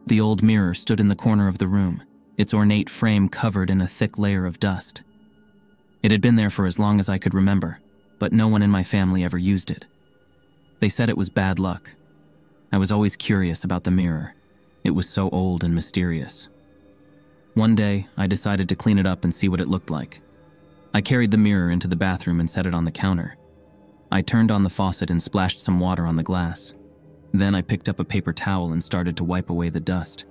The old mirror stood in the corner of the room, its ornate frame covered in a thick layer of dust. It had been there for as long as I could remember, but no one in my family ever used it. They said it was bad luck. I was always curious about the mirror. It was so old and mysterious. One day, I decided to clean it up and see what it looked like. I carried the mirror into the bathroom and set it on the counter. I turned on the faucet and splashed some water on the glass. Then I picked up a paper towel and started to wipe away the dust.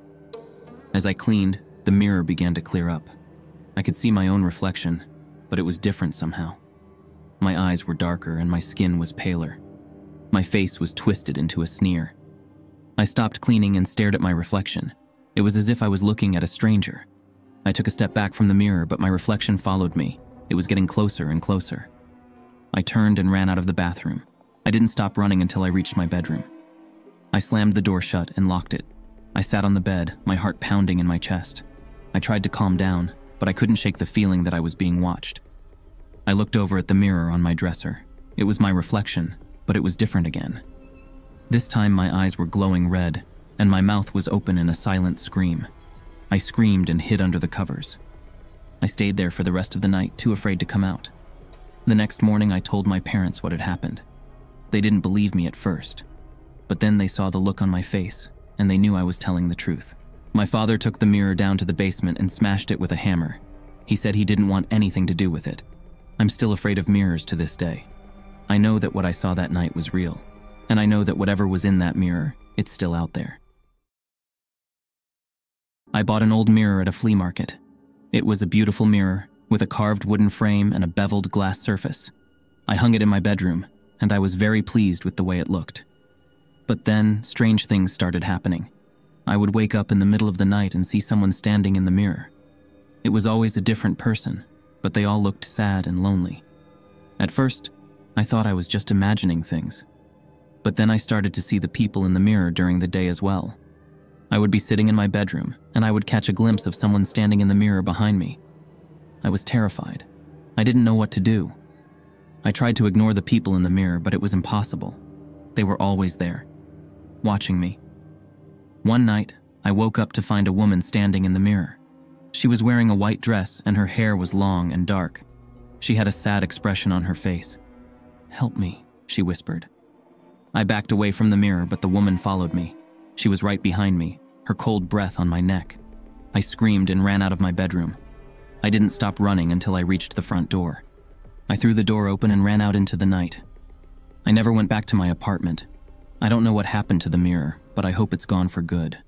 As I cleaned, the mirror began to clear up. I could see my own reflection, but it was different somehow. My eyes were darker and my skin was paler. My face was twisted into a sneer. I stopped cleaning and stared at my reflection. It was as if I was looking at a stranger. I took a step back from the mirror, but my reflection followed me. It was getting closer and closer. I turned and ran out of the bathroom. I didn't stop running until I reached my bedroom. I slammed the door shut and locked it. I sat on the bed, my heart pounding in my chest. I tried to calm down, but I couldn't shake the feeling that I was being watched. I looked over at the mirror on my dresser. It was my reflection, but it was different again. This time my eyes were glowing red, and my mouth was open in a silent scream. I screamed and hid under the covers. I stayed there for the rest of the night, too afraid to come out. The next morning I told my parents what had happened. They didn't believe me at first, but then they saw the look on my face, and they knew I was telling the truth. My father took the mirror down to the basement and smashed it with a hammer. He said he didn't want anything to do with it. I'm still afraid of mirrors to this day. I know that what I saw that night was real, and I know that whatever was in that mirror, it's still out there. I bought an old mirror at a flea market. It was a beautiful mirror with a carved wooden frame and a beveled glass surface. I hung it in my bedroom, and I was very pleased with the way it looked. But then, strange things started happening. I would wake up in the middle of the night and see someone standing in the mirror. It was always a different person, but they all looked sad and lonely. At first, I thought I was just imagining things. But then I started to see the people in the mirror during the day as well. I would be sitting in my bedroom, and I would catch a glimpse of someone standing in the mirror behind me. I was terrified. I didn't know what to do. I tried to ignore the people in the mirror, but it was impossible. They were always there, watching me. One night, I woke up to find a woman standing in the mirror. She was wearing a white dress, and her hair was long and dark. She had a sad expression on her face. "Help me," she whispered. I backed away from the mirror, but the woman followed me. She was right behind me, her cold breath on my neck. I screamed and ran out of my bedroom. I didn't stop running until I reached the front door. I threw the door open and ran out into the night. I never went back to my apartment. I don't know what happened to the mirror, but I hope it's gone for good.